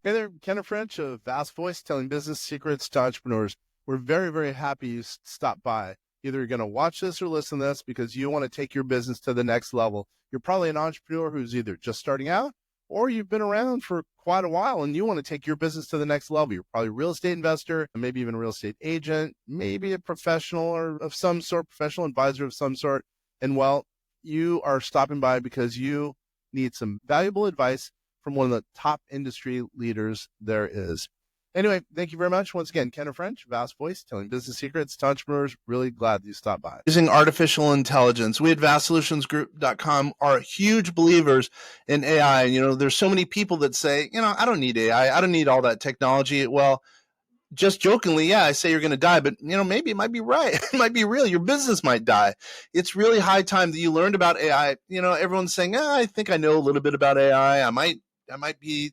Hey there, Kenneth French of Vast Voice, telling business secrets to entrepreneurs. We're very, very happy you stopped by. Either you're going to watch this or listen to this because you want to take your business to the next level. You're probably an entrepreneur who's either just starting out or you've been around for quite a while and you want to take your business to the next level. You're probably a real estate investor, maybe even a real estate agent, maybe a professional or of some sort, professional advisor of some sort. And well, you are stopping by because you need some valuable advice from one of the top industry leaders there is. Anyway, thank you very much. Once again, Kenneth French, Vast Voice, telling business secrets to entrepreneurs. Really glad you stopped by. Using artificial intelligence. We at VastSolutionsGroup.com are huge believers in AI. And, there's so many people that say, I don't need AI. I don't need all that technology. Well, just jokingly, yeah, I say you're going to die, but maybe it might be right. It might be real. Your business might die. It's really high time that you learned about AI. Everyone's saying, I think I know a little bit about AI. I might be,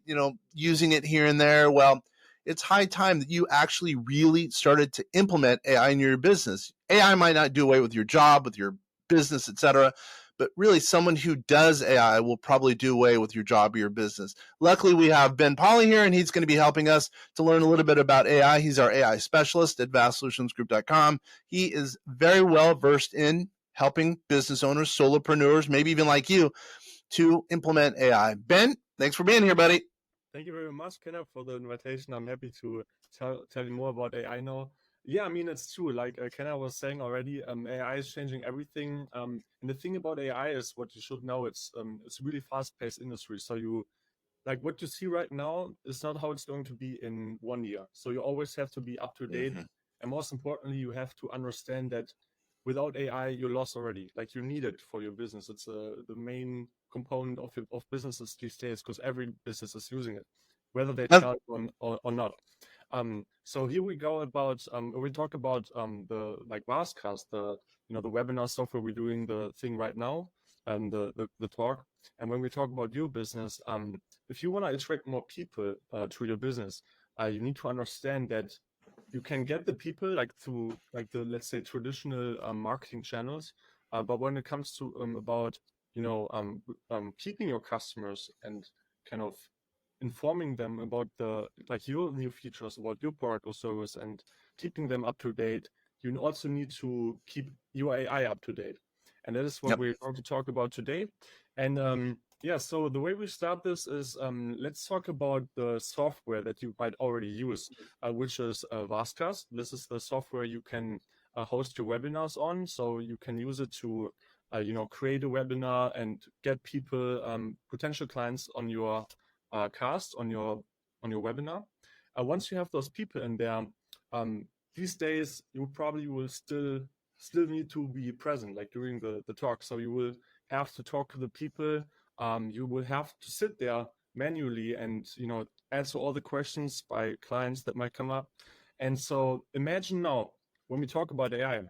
using it here and there. Well, it's high time that you actually really started to implement AI in your business. AI might not do away with your job, with your business, etc., but really someone who does AI will probably do away with your job or your business. Luckily, we have Ben Polley here, and he's going to be helping us to learn a little bit about AI. He's our AI specialist at VastSolutionsGroup.com. He is very well versed in helping business owners, solopreneurs, maybe even like you, to implement AI. Ben, thanks for being here, buddy. Thank you very much, Kenneth, for the invitation. I'm happy to tell you more about AI now. Yeah, it's true. Like Kenneth was saying already, AI is changing everything. And the thing about AI is what you should know. It's a really fast-paced industry. So what you see right now is not how it's going to be in 1 year. So you always have to be up to date. Mm-hmm. And most importantly, you have to understand that without AI, you're lost already. Like you need it for your business. It's the main component of businesses these days because every business is using it, whether they tell it or not. So here we go about we talk about the VastCast, the webinar software. We're doing the thing right now and the talk. And when we talk about your business, if you want to attract more people to your business, you need to understand that you can get the people through the, let's say, traditional marketing channels, but when it comes to about keeping your customers and kind of informing them about your new features, about your product or service, and keeping them up to date, you also need to keep your AI up to date, and that is what we're going to talk about today. And so the way we start this is let's talk about the software that you might already use, which is VastCast. This is the software you can host your webinars on. So you can use it to create a webinar and get people, potential clients on your cast, on your webinar. Once you have those people in there, these days you probably will still need to be present, during the talk. So you will have to talk to the people. You will have to sit there manually and answer all the questions by clients that might come up. And so imagine now when we talk about AI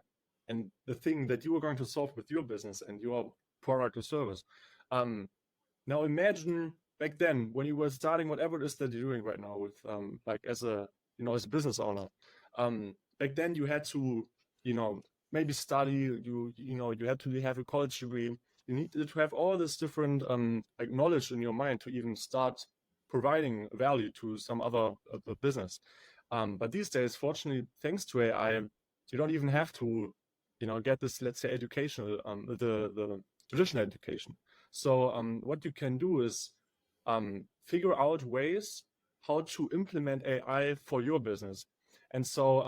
and the thing that you are going to solve with your business and your product or service. Now imagine back then when you were starting whatever it is that you're doing right now with as a business owner. Back then you had to maybe study. You had to have a college degree. You needed to have all this different knowledge in your mind to even start providing value to some other business. But these days, fortunately, thanks to AI, you don't even have to get this, let's say, educational the traditional education. So what you can do is figure out ways how to implement AI for your business. And so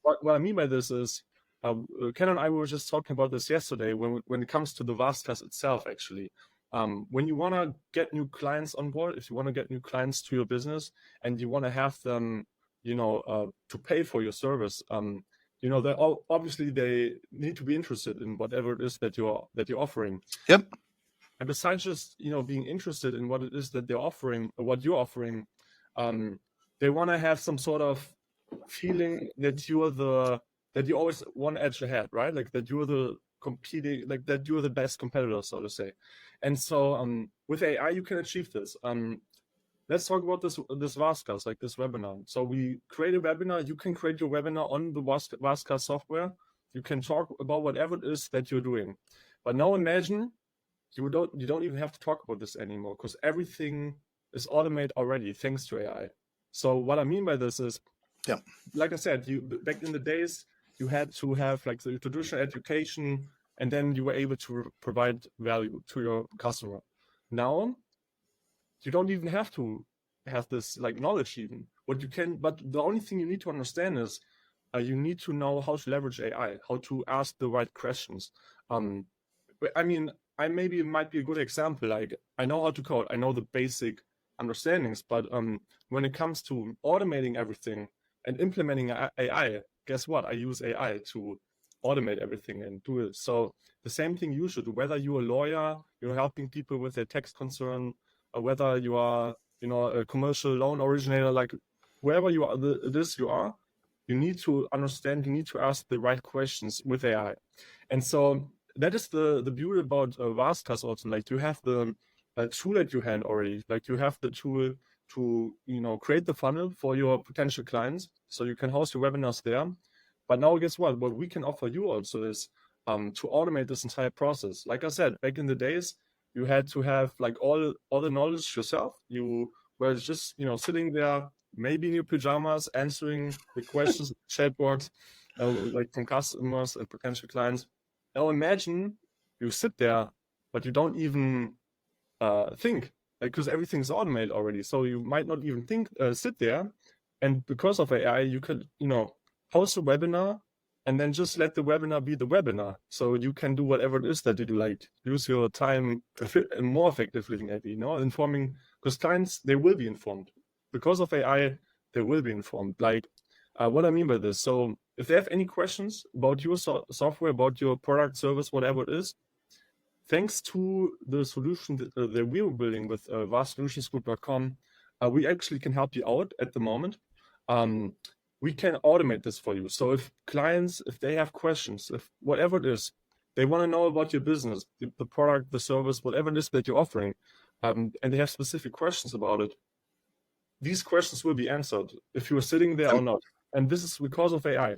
what I mean by this is, Ken and I were just talking about this yesterday when it comes to the VastCast itself, actually. When you want to get new clients on board, if you want to get new clients to your business and you want to have them, to pay for your service, obviously they need to be interested in whatever it is that you're offering. Yep. And besides just, being interested in what it is that they're offering, or what you're offering, they want to have some sort of feeling that you always one edge ahead, right? That you're the competing, that you're the best competitor, so to say. And so with AI, you can achieve this. Let's talk about this VastCast, this webinar. So we create a webinar. You can create your webinar on the VastCast software. You can talk about whatever it is that you're doing. But now imagine you don't even have to talk about this anymore, because everything is automated already thanks to AI. So what I mean by this is, like I said, back in the days, you had to have like the traditional education, and then you were able to provide value to your customer. Now, you don't even have to have this like knowledge even. What you can, but the only thing you need to understand is you need to know how to leverage AI, how to ask the right questions. I mean, I maybe it might be a good example. Like I know how to code, I know the basic understandings, but when it comes to automating everything and implementing AI, guess what? I use AI to automate everything and do it. So the same thing you should do, whether you're a lawyer, you're helping people with their tax concern, or whether you are, a commercial loan originator, like wherever you are, you need to understand, you need to ask the right questions with AI. And so that is the beauty about VastCast also. Like you have the tool at your hand already. Like you have the tool to, create the funnel for your potential clients. So you can host your webinars there. But now guess what? What we can offer you also is to automate this entire process. Like I said, back in the days, you had to have like all the knowledge yourself. You were just, sitting there, maybe in your pajamas, answering the questions, chatbots, like from customers and potential clients. Now imagine you sit there, but you don't even think, because everything's automated already. So you might not even sit there. And because of AI, you could, host a webinar and then just let the webinar be the webinar. So you can do whatever it is that you do, like use your time more effectively, maybe, informing, because clients, they will be informed. Because of AI, they will be informed. Like what I mean by this. So if they have any questions about your software, about your product, service, whatever it is, thanks to the solution that we were building with vastsolutionsgroup.com, we actually can help you out at the moment. We can automate this for you. So if clients, if they have questions, if whatever it is, they want to know about your business, the product, the service, whatever it is that you're offering, and they have specific questions about it, these questions will be answered if you're sitting there or not. And this is because of AI.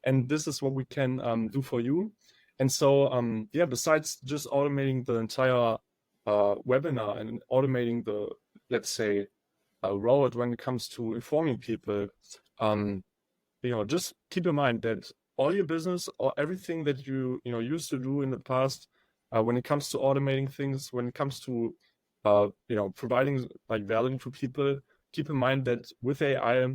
And this is what we can do for you. And so, besides just automating the entire webinar and automating the, let's say, road when it comes to informing people, just keep in mind that all your business or everything that you used to do in the past, when it comes to automating things, when it comes to providing like value to people, keep in mind that with AI,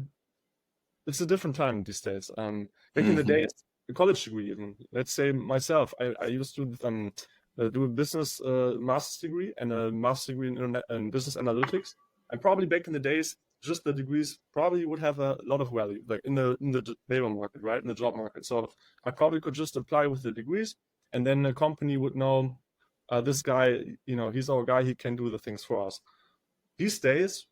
it's a different time these days. Back in the days, a college degree, even let's say myself, I used to do a business master's degree and a master's degree in business analytics. And probably back in the days, just the degrees probably would have a lot of value, like in the labor market, right, in the job market. So I probably could just apply with the degrees, and then the company would know this guy, he's our guy, he can do the things for us. These days,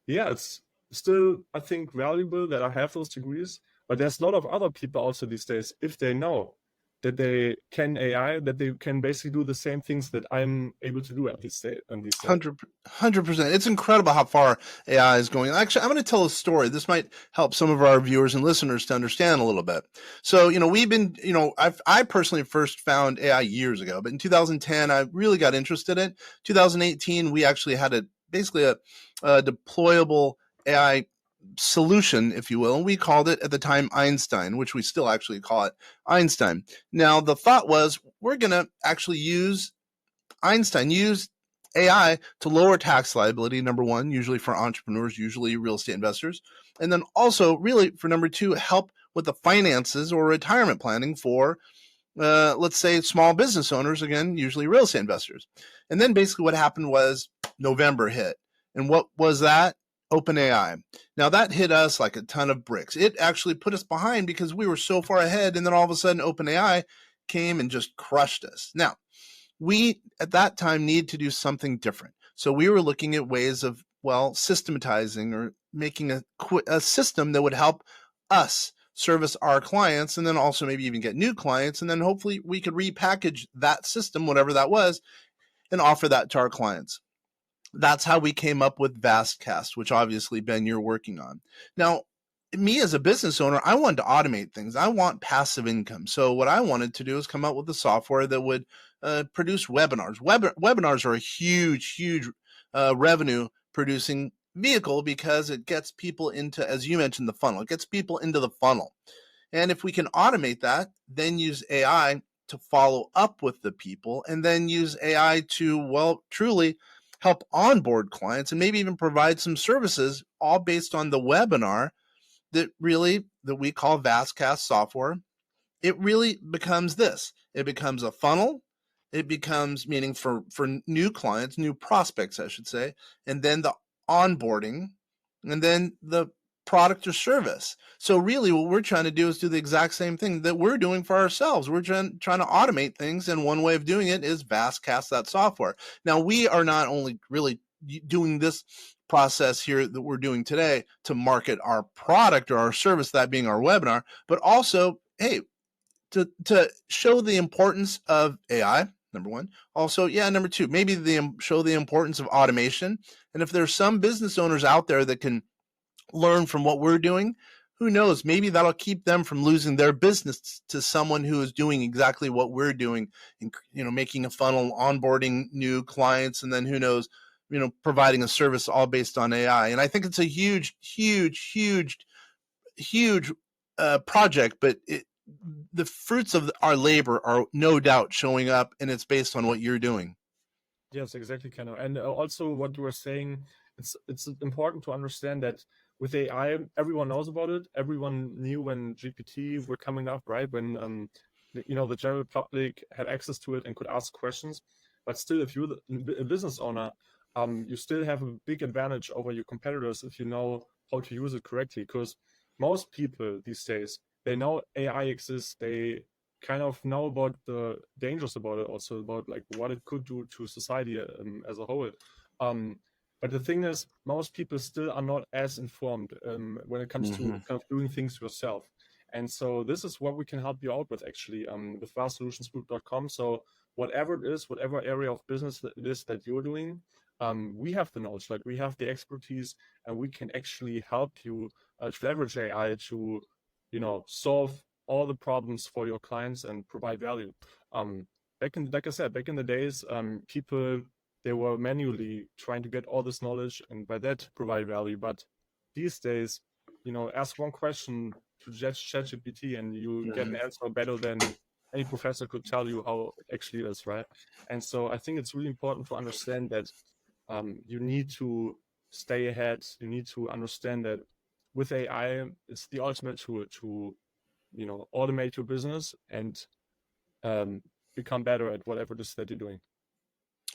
it's still, I think, valuable that I have those degrees, but there's a lot of other people also these days, if they know that they can AI, that they can basically do the same things that I'm able to do at this stage. 100%. It's incredible how far AI is going. Actually, I'm going to tell a story. This might help some of our viewers and listeners to understand a little bit. So, we've been, I personally first found AI years ago, but in 2010, I really got interested in it. 2018, we actually had basically a deployable AI solution, if you will, and we called it at the time Einstein, which we still actually call it Einstein. Now, the thought was we're going to actually use AI to lower tax liability, number one, usually for entrepreneurs, usually real estate investors, and then also really for number two, help with the finances or retirement planning for let's say small business owners, again, usually real estate investors. And then basically what happened was November hit. And what was that? OpenAI. Now that hit us like a ton of bricks. It actually put us behind because we were so far ahead, and then all of a sudden OpenAI came and just crushed us. Now, we at that time need to do something different. So we were looking at ways of, systematizing or making a system that would help us service our clients, and then also maybe even get new clients, and then hopefully we could repackage that system, whatever that was, and offer that to our clients. That's how we came up with VastCast, which obviously, Ben, you're working on. Now, me as a business owner, I wanted to automate things. I want passive income. So what I wanted to do is come up with a software that would produce webinars. Webinars are a huge revenue producing vehicle because it gets people into, as you mentioned, the funnel. It gets people into the funnel. And if we can automate that, then use AI to follow up with the people, and then use AI to, well, truly help onboard clients and maybe even provide some services, all based on the webinar that we call VastCast software. It really becomes this. It becomes a funnel. It becomes, meaning for new clients, new prospects, I should say, and then the onboarding, and then the product or service. So really what we're trying to do is do the exact same thing that we're doing for ourselves. We're trying to automate things, and one way of doing it is VastCast, that software. Now, we are not only really doing this process here that we're doing today to market our product or our service, that being our webinar, but also, hey, to show the importance of AI, number one. Also, number two, maybe show the importance of automation. And if there's some business owners out there that can learn from what we're doing, who knows, maybe that'll keep them from losing their business to someone who is doing exactly what we're doing, making a funnel, onboarding new clients, and then who knows, providing a service all based on AI. And I think it's a huge project, but the fruits of our labor are no doubt showing up, and it's based on what you're doing. Yes, exactly, Kenno. And also what you were saying, it's important to understand that with AI, everyone knows about it. Everyone knew when GPT were coming up, right? When the general public had access to it and could ask questions. But still, if you're a business owner, you still have a big advantage over your competitors if you know how to use it correctly. Because most people these days, they know AI exists. They kind of know about the dangers about it, also about like what it could do to society as a whole. But the thing is, most people still are not as informed when it comes to kind of doing things yourself. And so this is what we can help you out with, actually, with VastSolutionsGroup.com. So whatever it is, whatever area of business it is that you're doing, we have the knowledge, like we have the expertise, and we can actually help you to leverage AI to, solve all the problems for your clients and provide value. Like I said, back in the days, people, they were manually trying to get all this knowledge and by that provide value. But these days, ask one question to ChatGPT and you get an answer better than any professor could tell you how it actually is, right? And so I think it's really important to understand that you need to stay ahead. You need to understand that with AI, it's the ultimate tool to automate your business and become better at whatever it is that you're doing.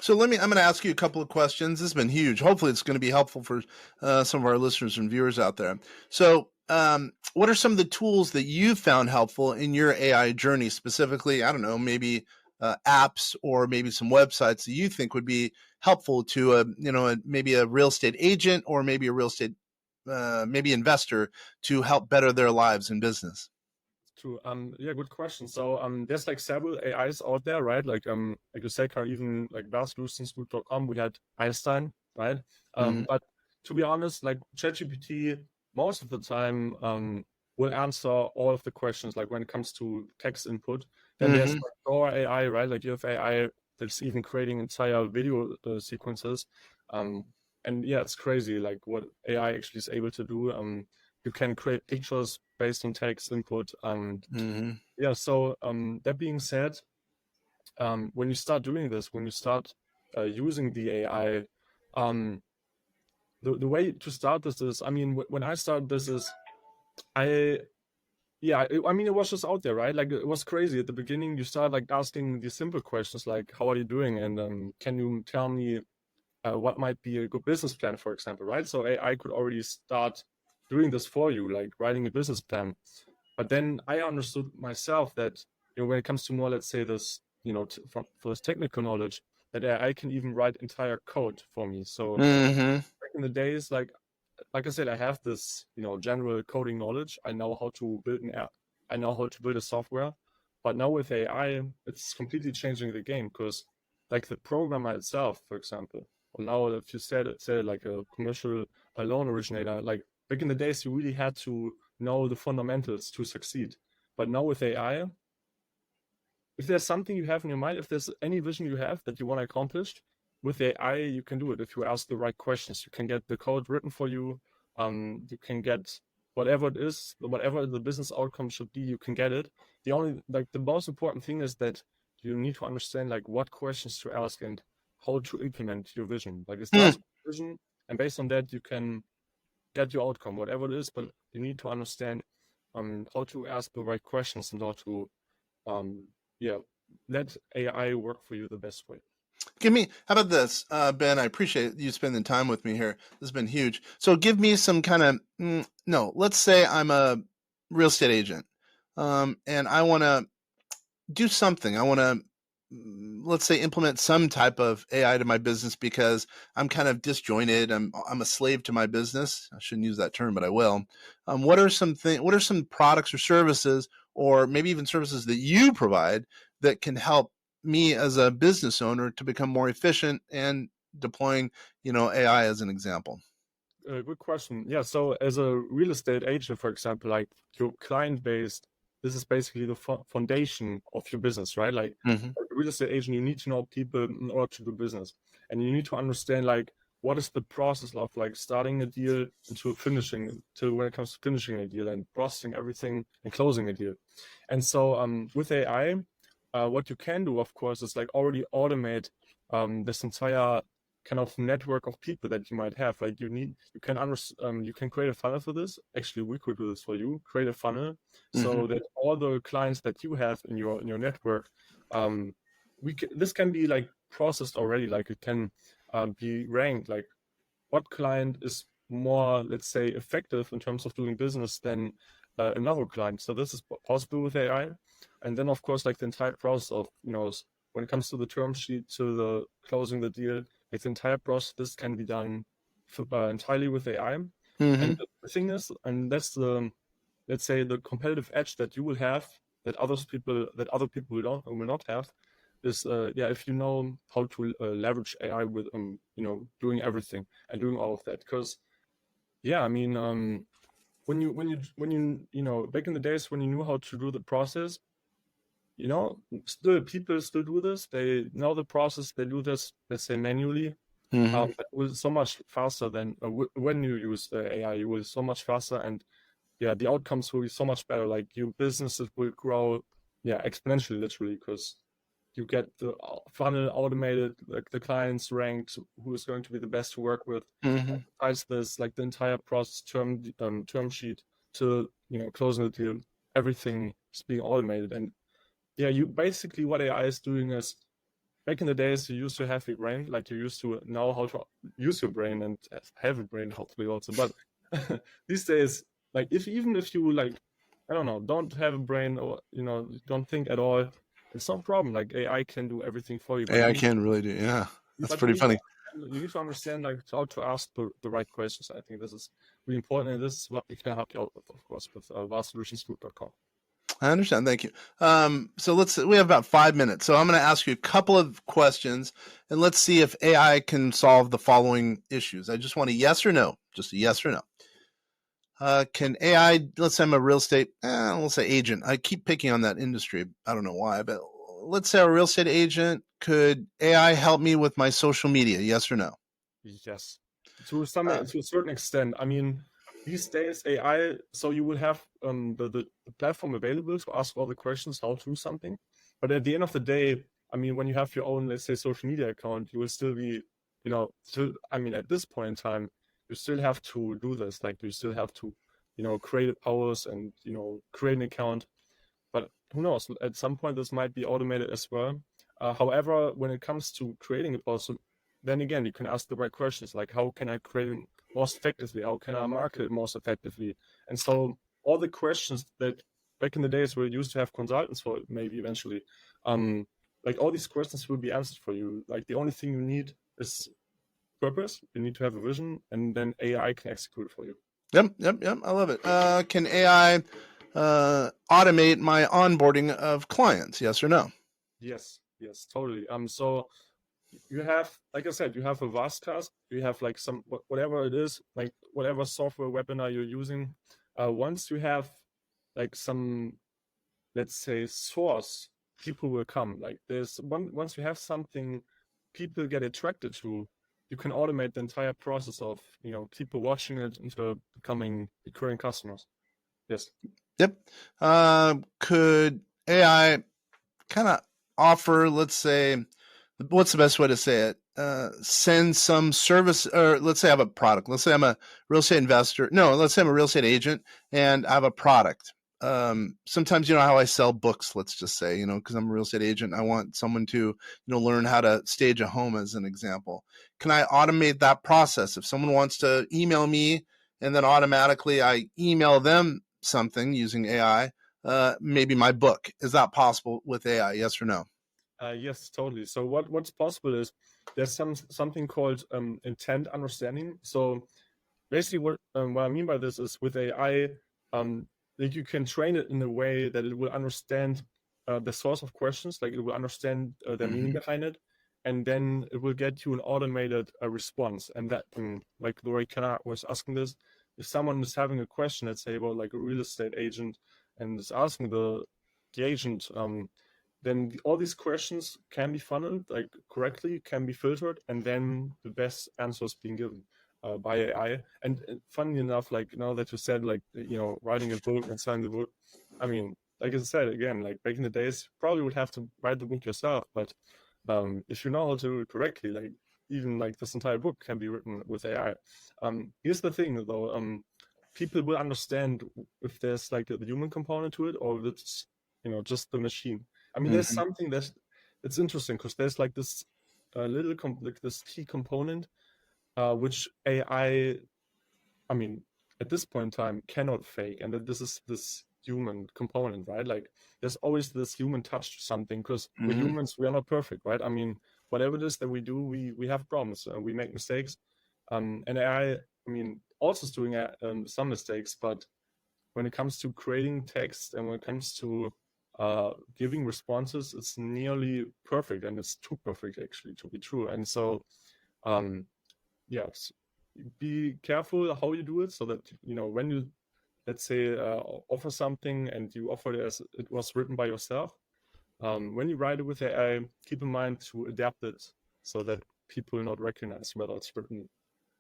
So I'm going to ask you a couple of questions. This has been huge. Hopefully it's going to be helpful for some of our listeners and viewers out there. So what are some of the tools that you found helpful in your AI journey? Specifically, I don't know, maybe apps or maybe some websites that you think would be helpful to maybe a real estate agent or maybe a real estate maybe investor to help better their lives in business? True. Good question. So there's like several AIs out there, right? Like you said, Carl, even like VastSolutionsGroup.com, we had Einstein, right? But to be honest, like ChatGPT most of the time will answer all of the questions, like when it comes to text input. Then there's like Dora AI, right? Like you have AI that's even creating entire video sequences. And yeah, it's crazy like what AI actually is able to do. You can create pictures based on text input. So that being said, when you start doing this, when you start using the AI, the way to start this is, I mean, when I started this is, it was just out there, right? Like it was crazy at the beginning. You start like asking these simple questions like, how are you doing? And can you tell me what might be a good business plan, for example, right? So AI could already start doing this for you, like writing a business plan. But then I understood myself that, when it comes to more, let's say this, for this technical knowledge, that AI can even write entire code for me. So back in the days, like I said, I have this, general coding knowledge. I know how to build an app. I know how to build a software. But now with AI, it's completely changing the game because like the programmer itself, for example, or now if you said like a commercial loan originator, like back in the days, you really had to know the fundamentals to succeed. But now with AI, if there's something you have in your mind, if there's any vision you have that you want to accomplish, with AI, you can do it if you ask the right questions. You can get the code written for you. You can get whatever it is, whatever the business outcome should be, you can get it. The most important thing is that you need to understand like what questions to ask and how to implement your vision. Like it starts with vision, and based on that, you can get your outcome, whatever it is. But you need to understand how to ask the right questions and how to let AI work for you the best way. How about this, Ben? I appreciate you spending time with me here. This has been huge. So give me some kind of, let's say I'm a real estate agent, and I want to do something. I want to, let's say, implement some type of AI to my business because I'm kind of disjointed. I'm a slave to my business. I shouldn't use that term, but I will. What are some products or services, or maybe even services that you provide that can help me as a business owner to become more efficient and deploying, AI as an example? Good question. Yeah, so as a real estate agent, for example, like your client base, this is basically the foundation of your business, right? Like Mm-hmm. a real estate agent, you need to know people in order to do business, and you need to understand like what is the process of like starting a deal into finishing, to when it comes to finishing a deal and processing everything and closing a deal. And so with AI, what you can do, of course, is like already automate this entire kind of network of people that you might have. Like you can create a funnel for this. Actually, we could do this for you. Create a funnel so that all the clients that you have in your network, this can be like processed already. Like it can be ranked. Like what client is more, let's say, effective in terms of doing business than another client. So this is possible with AI. And then of course, like the entire process of when it comes to the term sheet to the closing the deal. Like the entire process, this can be done entirely with AI. And the thing is, and that's the, let's say, the competitive edge that you will have that other people will not have is, if you know how to leverage AI with, doing everything and doing all of that. Because, I mean, when you back in the days when you knew how to do the process, still people still do this. They know the process. They do this, let's say, manually. But it was so much faster than when you use AI. You will so much faster, and the outcomes will be so much better. Like your businesses will grow, exponentially, literally, because you get the funnel automated, like the clients ranked, who is going to be the best to work with. Besides this, like the entire process, term sheet to closing the deal, everything is being automated. And you basically, what AI is doing is, back in the days, you used to have a brain, like you used to know how to use your brain and have a brain, hopefully also. But these days, like even if you like, I don't know, don't have a brain or don't think at all, it's no problem. Like AI can do everything for you. AI can really do, yeah. That's But pretty funny. You need to understand like how to ask the right questions. I think this is really important, and this is what we can help you out with, of course, with VastSolutionsGroup.com. I understand. Thank you. So we have about 5 minutes. So I'm going to ask you a couple of questions, and let's see if AI can solve the following issues. I just want a yes or no, just a yes or no. Can AI, let's say I'm a real estate, let's say agent. I keep picking on that industry. I don't know why, but let's say a real estate agent. Could AI help me with my social media? Yes or no? Yes, to a certain extent. I mean, these days AI, so you will have the platform available to ask all the questions how to do something. But at the end of the day, I mean, when you have your own, let's say, social media account, you will still be, I mean, at this point in time, you still have to do this. Like you still have to, create hours and, create an account. But who knows? At some point, this might be automated as well. However, when it comes to creating it also, then again, you can ask the right questions, like how can I create it most effectively? How can I market it most effectively? And so all the questions that back in the days we used to have consultants for, maybe eventually, like all these questions will be answered for you. Like the only thing you need is purpose. You need to have a vision, and then AI can execute it for you. Yep. I love it. Can AI automate my onboarding of clients? Yes or no? Yes, totally. So you have, like I said, you have a VastCast, you have like some, whatever it is, like whatever software webinar you're using. Once you have like some, let's say, source, people will come. Like once you have something people get attracted to, you can automate the entire process of, people watching it into becoming recurring customers. Yes. Yep. Could AI kind of offer, let's say, what's the best way to say it? Send some service, or let's say I have a product. Let's say I'm a real estate investor. No, let's say I'm a real estate agent and I have a product. Sometimes, how I sell books, let's just say, because I'm a real estate agent, I want someone to, learn how to stage a home as an example. Can I automate that process? If someone wants to email me and then automatically I email them something using AI, maybe my book, is that possible with AI? Yes or no? Yes, totally. So what's possible is there's something called intent understanding. So basically, what I mean by this is with AI, like you can train it in a way that it will understand the source of questions, like it will understand the meaning behind it, and then it will get you an automated response. And that, like Lori Kana was asking this, if someone is having a question, let's say about like a real estate agent, and is asking the agent, then all these questions can be funneled like correctly, can be filtered, and then the best answers being given by AI. And funny enough, like now that you said, like, writing a book and selling the book, I mean, like I said, again, like back in the days, you probably would have to write the book yourself. But if you know how to do it correctly, like even like this entire book can be written with AI. Here's the thing though, people will understand if there's like the human component to it or if it's, just the machine. I mean, there's something it's interesting because there's like this little like this key component which AI, I mean, at this point in time, cannot fake, and that this is this human component, right? Like, there's always this human touch to something because we're humans, we are not perfect, right? I mean, whatever it is that we do, we have problems, we make mistakes, and AI, I mean, also is doing some mistakes, but when it comes to creating text and when it comes to giving responses, it's nearly perfect, and it's too perfect actually to be true. And so, yes, be careful how you do it, so that when you, let's say, offer something and you offer it as it was written by yourself. When you write it with AI, keep in mind to adapt it so that people will not recognize whether it's written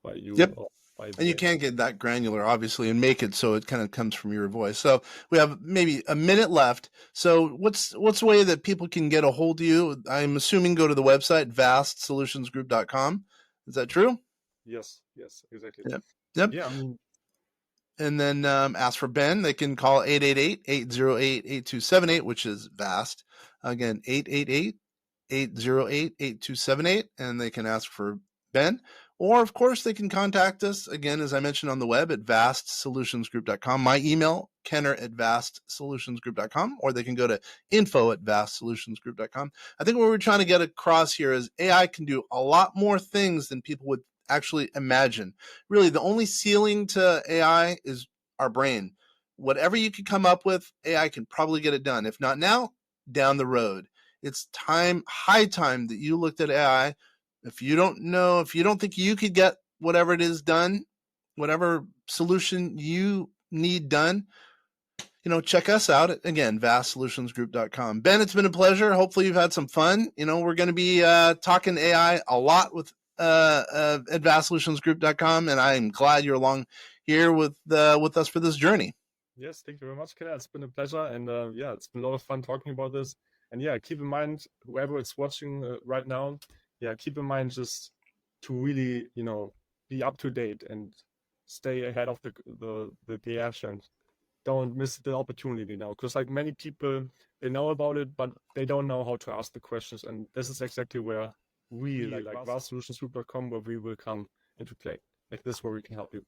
by you or by the And you can't get that granular, obviously, and make it so it kind of comes from your voice. So we have maybe a minute left. So what's the way that people can get a hold of you? I'm assuming go to the website, VastSolutionsGroup.com. Is that true? Yes, exactly. Yep. Yeah, I mean, and then ask for Ben. They can call 888-808-8278, which is VAST. Again, 888-808-8278, and they can ask for Ben. Or, of course, they can contact us, again, as I mentioned, on the web at VastSolutionsGroup.com. My email, Kenner@VastSolutionsGroup.com, or they can go to info@VastSolutionsGroup.com. I think what we're trying to get across here is AI can do a lot more things than people would actually imagine. Really, the only ceiling to AI is our brain. Whatever you can come up with, AI can probably get it done. If not now, down the road. It's high time that you looked at AI. If you don't think you could get whatever it is done, whatever solution you need done, check us out at, again, VastSolutionsGroup.com. Ben, it's been a pleasure. Hopefully you've had some fun. We're going to be talking AI a lot with at VastSolutionsGroup.com, and I'm glad you're along here with us for this journey. Yes, thank you very much, Ken. It's been a pleasure, and it's been a lot of fun talking about this. And keep in mind, whoever is watching right now, keep in mind just to really, be up to date and stay ahead of the edge, and don't miss the opportunity now. Because like many people, they know about it, but they don't know how to ask the questions, and this is exactly where we like VastSolutionsGroup.com, where we will come into play. Like this, where we can help you.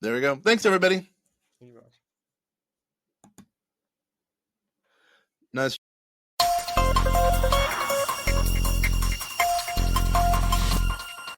There we go. Thanks, everybody. Thank you very much. Nice.